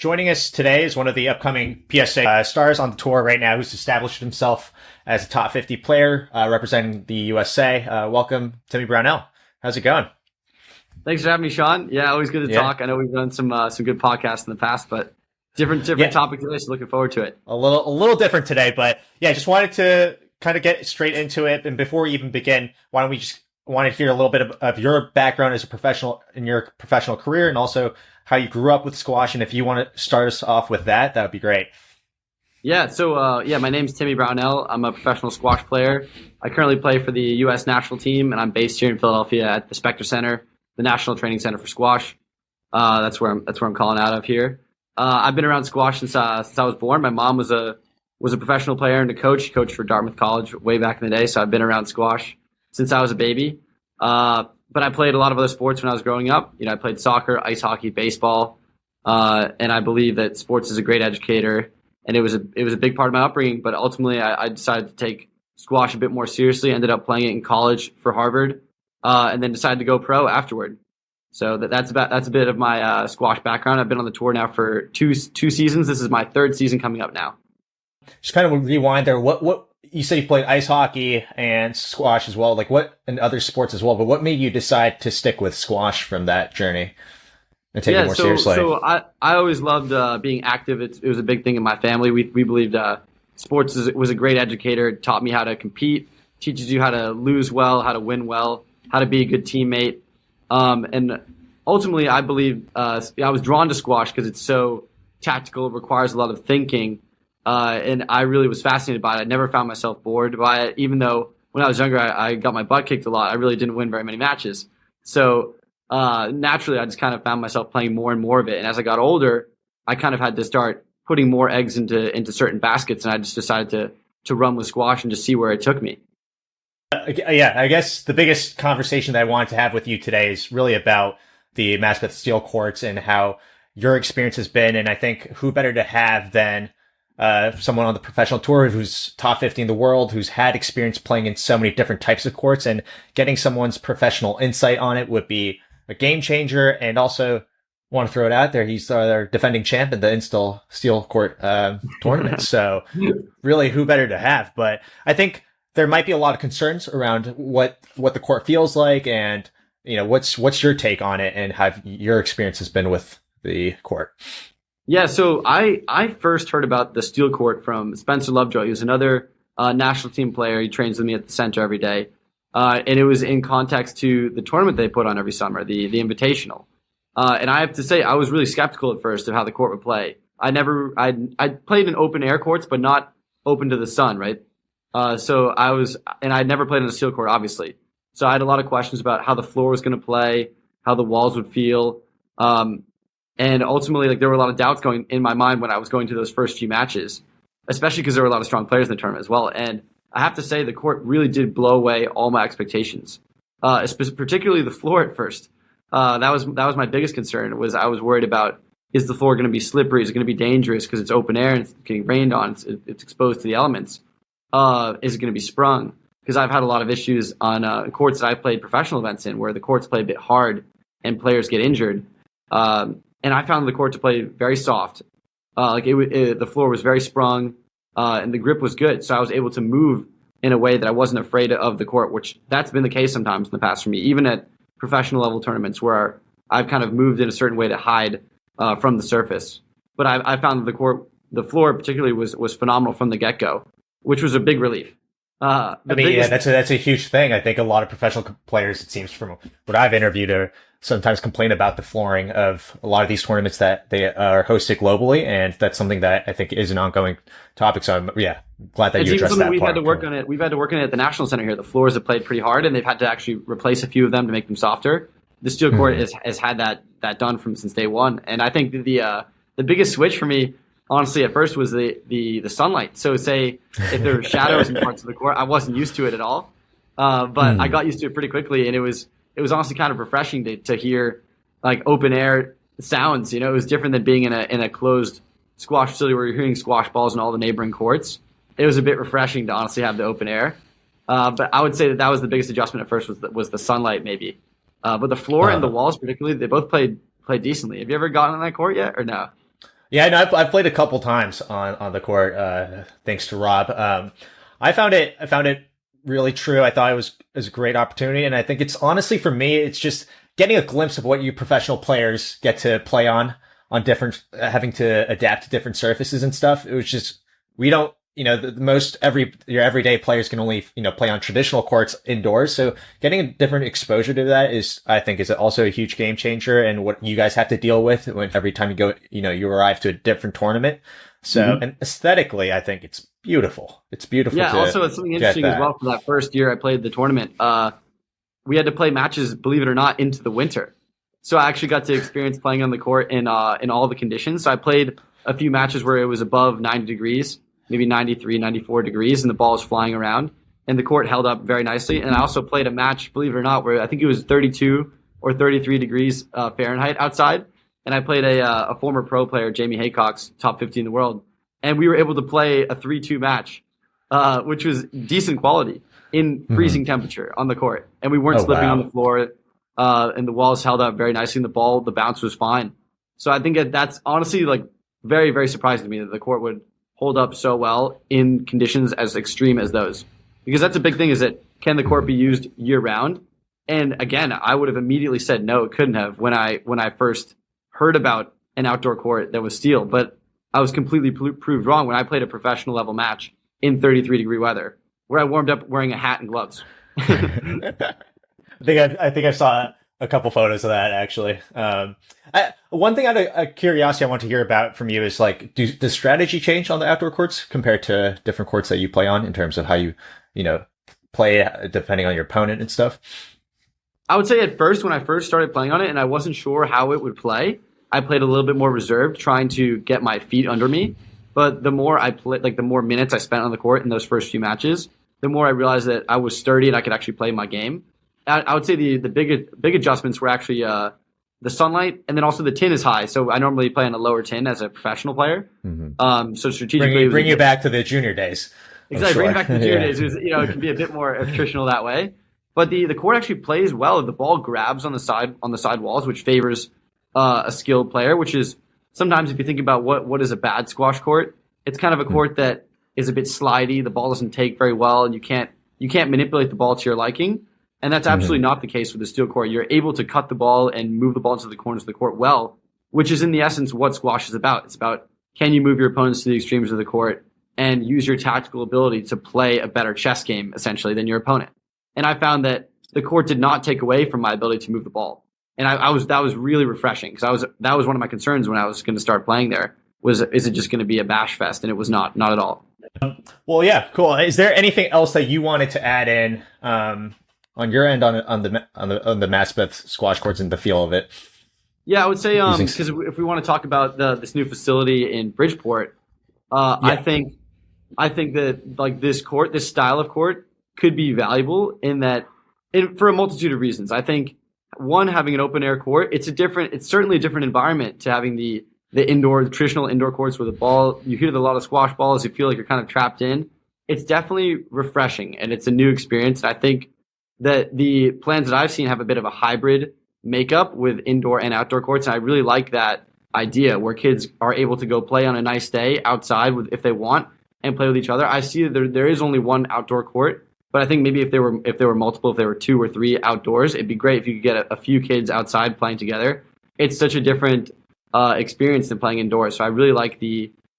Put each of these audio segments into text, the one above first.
Joining us today is one of the upcoming PSA stars on the tour right now who's established himself as a top 50 player representing the USA. Welcome, Timmy Brownell. How's it going? Thanks for having me, Sean. Yeah, always good to talk. I know we've done some good podcasts in the past, but different topic today, so looking forward to it. A little different today, but yeah, just wanted to kind of get straight into it. And before we even begin, why don't we just want to hear a little bit of your background as a professional in your professional career, and also how you grew up with squash. And if you want to start us off with that, that would be great. Yeah. So, my name's Timmy Brownell. I'm a professional squash player. I currently play for the U.S. national team, and I'm based here in Philadelphia at the Specter Center, the National Training Center for Squash. That's where I'm calling out of here. I've been around squash since I was born. My mom was a professional player and a coach. She coached for Dartmouth College way back in the day, so I've been around squash since I was a baby. But I played a lot of other sports when I was growing up. I played soccer, ice hockey, baseball, and I believe that sports is a great educator, and it was a big part of my upbringing. But ultimately, I decided to take squash a bit more seriously. Ended up playing it in college for Harvard, and then decided to go pro afterward. So that's a bit of my squash background. I've been on the tour now for two seasons. This is my third season coming up now. Just kind of rewind there. What you said you played ice hockey and squash as well, and other sports as well, but what made you decide to stick with squash from that journey and take it more seriously? So I always loved being active. It was a big thing in my family. We believed sports was a great educator. It taught me how to compete, teaches you how to lose well, how to win well, how to be a good teammate. And ultimately, I believe I was drawn to squash because it's so tactical. It requires a lot of thinking. And I really was fascinated by it. I never found myself bored by it, even though when I was younger, I got my butt kicked a lot. I really didn't win very many matches. So naturally, I just kind of found myself playing more and more of it. And as I got older, I kind of had to start putting more eggs into certain baskets. And I just decided to run with squash and just see where it took me. I guess the biggest conversation that I wanted to have with you today is really about the Maspeth steel courts and how your experience has been. And I think who better to have than someone on the professional tour who's top 50 in the world, who's had experience playing in so many different types of courts, and getting someone's professional insight on it would be a game changer. And also want to throw it out there, he's our defending champ in the install steel court tournament. So really, who better to have? But I think there might be a lot of concerns around what the court feels like, and what's your take on it, and how your experience has been with the court. Yeah, so I first heard about the steel court from Spencer Lovejoy. He was another national team player. He trains with me at the center every day. And it was in context to the tournament they put on every summer, the Invitational. And I have to say, I was really skeptical at first of how the court would play. I played in open air courts, but not open to the sun, right? So I'd never played on a steel court, obviously. So I had a lot of questions about how the floor was going to play, how the walls would feel. And ultimately, there were a lot of doubts going in my mind when I was going to those first few matches, especially because there were a lot of strong players in the tournament as well. And I have to say, the court really did blow away all my expectations, particularly the floor at first. That was my biggest concern. I was worried about, is the floor going to be slippery? Is it going to be dangerous because it's open air and it's getting rained on? It's exposed to the elements. Is it going to be sprung? Because I've had a lot of issues on courts that I've played professional events in where the courts play a bit hard and players get injured. And I found the court to play very soft. The floor was very sprung, and the grip was good. So I was able to move in a way that I wasn't afraid of the court, which that's been the case sometimes in the past for me, even at professional level tournaments where I've kind of moved in a certain way to hide from the surface. But I found that the floor particularly was phenomenal from the get-go, which was a big relief. That's a huge thing. I think a lot of professional players, it seems from what I've interviewed, sometimes complain about the flooring of a lot of these tournaments that they are hosted globally, and that's something that I think is an ongoing topic. So I'm glad that you addressed that. We've had to work on it. We've had to work on it at the National Center here. The floors have played pretty hard, and they've had to actually replace a few of them to make them softer. The steel court has had that done since day one, and I think the biggest switch for me, honestly, at first was the sunlight. So say if there were shadows in parts of the court, I wasn't used to it at all, but I got used to it pretty quickly, and it was honestly kind of refreshing to hear open air sounds. It was different than being in a closed squash facility where you're hearing squash balls in all the neighboring courts. It was a bit refreshing to honestly have the open air. But I would say that was the biggest adjustment at first was the sunlight maybe. But the floor and the walls particularly, they both played decently. Have you ever gotten on that court yet or no? Yeah, no, I've played a couple times on the court, thanks to Rob. I found it really true. I thought it was a great opportunity. And I think it's honestly for me, it's just getting a glimpse of what you professional players get to play on different, having to adapt to different surfaces and stuff. It was just, we don't, your everyday players can only, play on traditional courts indoors. So getting a different exposure to that I think is also a huge game changer, and what you guys have to deal with when every time you go, you arrive to a different tournament. So, and aesthetically, I think it's beautiful. It's beautiful. Yeah. Also, it's something interesting as well. For that first year I played the tournament, we had to play matches, believe it or not, into the winter. So I actually got to experience playing on the court in all the conditions. So I played a few matches where it was above 90 degrees, maybe 93, 94 degrees, and the ball was flying around, and the court held up very nicely. And I also played a match, believe it or not, where I think it was 32 or 33 degrees Fahrenheit outside. And I played a former pro player, Jamie Haycock's top 50 in the world. And we were able to play a 3-2 match, which was decent quality in freezing temperature on the court. And we weren't slipping on the floor, and the walls held up very nicely, and the bounce was fine. So I think that's honestly like very, very surprising to me that the court would hold up so well in conditions as extreme as those. Because that's a big thing, is that can the court be used year round? And again, I would have immediately said no, it couldn't have when I first heard about an outdoor court that was steel. But I was completely proved wrong when I played a professional level match in 33-degree weather, where I warmed up wearing a hat and gloves. I think I saw a couple photos of that, actually. One thing out of curiosity I want to hear about from you is, like, does strategy change on the outdoor courts compared to different courts that you play on in terms of how you play depending on your opponent and stuff? I would say at first, when I first started playing on it and I wasn't sure how it would play, I played a little bit more reserved, trying to get my feet under me. But the more I played, like the more minutes I spent on the court in those first few matches, the more I realized that I was sturdy and I could actually play my game. I would say the big adjustments were actually the sunlight, and then also the tin is high. So I normally play on a lower tin as a professional player. So strategically, bring you back to the junior days. Exactly, bring back to the junior days. It was, it can be a bit more attritional that way. But the court actually plays well. The ball grabs on the side walls, which favors a skilled player. Which is sometimes, if you think about what is a bad squash court, it's kind of a court that is a bit slidey. The ball doesn't take very well, and you can't manipulate the ball to your liking. And that's absolutely not the case with the steel court. You're able to cut the ball and move the ball into the corners of the court well, which is in the essence what squash is about. It's about, can you move your opponents to the extremes of the court and use your tactical ability to play a better chess game, essentially, than your opponent. And I found that the court did not take away from my ability to move the ball. And that was really refreshing, because that was one of my concerns when I was going to start playing there, was, is it just going to be a bash fest? And it was not at all. Well, yeah, cool. Is there anything else that you wanted to add in, on your end on the Maspeth squash courts and the feel of it? Yeah, I would say because if we want to talk about this new facility in Bridgeport, I think that like this style of court could be valuable in that, for a multitude of reasons. I think one, having an open air court, it's certainly a different environment to having the traditional indoor courts where the ball, you hit a lot of squash balls, you feel like you're kind of trapped in. It's definitely refreshing, and it's a new experience. And I think that the plans that I've seen have a bit of a hybrid makeup with indoor and outdoor courts. And I really like that idea, where kids are able to go play on a nice day outside if they want, and play with each other. I see that there is only one outdoor court, but I think maybe if there were multiple, if there were 2 or 3 outdoors, it'd be great if you could get a few kids outside playing together. It's such a different experience than playing indoors. So I really like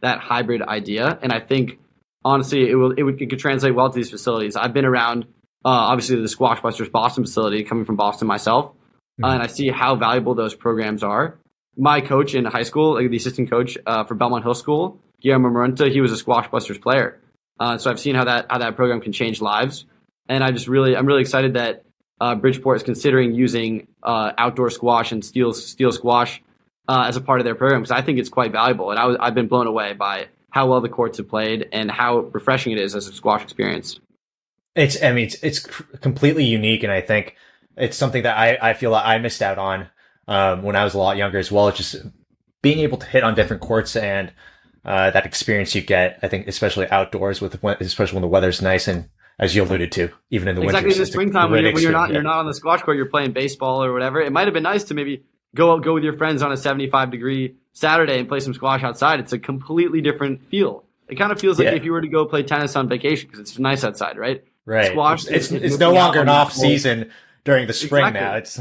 that hybrid idea. And I think, honestly, it could translate well to these facilities. I've been around, obviously, the Squash Busters Boston facility, coming from Boston myself, and I see how valuable those programs are. My coach in high school, the assistant coach for Belmont Hill School, Guillermo Marunta, he was a Squash Busters player. So I've seen how that program can change lives, and I'm really excited that Bridgeport is considering using outdoor squash and steel squash as a part of their program, because I think it's quite valuable. And I've been blown away by how well the courts have played and how refreshing it is as a squash experience. It's completely unique, and I think it's something that I feel like I missed out on when I was a lot younger as well. Just being able to hit on different courts and that experience you get, I think, especially outdoors, especially when the weather's nice, and as you alluded to, even in the winter. Exactly, in the springtime when you're not on the squash court, you're playing baseball or whatever. It might have been nice to maybe go with your friends on a 75-degree Saturday and play some squash outside. It's a completely different feel. It kind of feels like if you were to go play tennis on vacation because it's nice outside, right? Right. Squash it's no longer an off season during the spring now. It's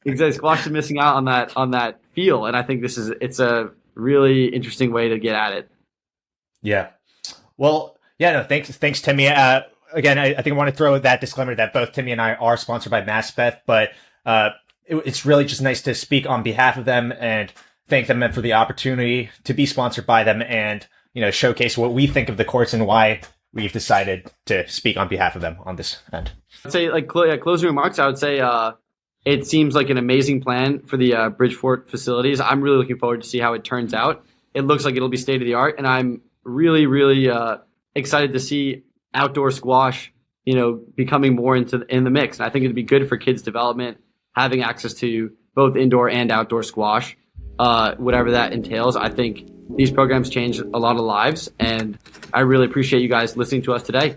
Exactly. Squash is missing out on that feel, and I think it's a really interesting way to get at it. Yeah. Well, thanks, Timmy. Again, I think I want to throw that disclaimer that both Timmy and I are sponsored by Maspeth, but it's really just nice to speak on behalf of them and thank them for the opportunity to be sponsored by them and, showcase what we think of the courts and why we've decided to speak on behalf of them on this end. I'd say, closing remarks, I would say it seems like an amazing plan for the Bridgeport facilities. I'm really looking forward to see how it turns out. It looks like it'll be state of the art, and I'm really, really excited to see outdoor squash, becoming more in the mix. And I think it'd be good for kids' development, having access to both indoor and outdoor squash, whatever that entails. I think these programs change a lot of lives, and I really appreciate you guys listening to us today.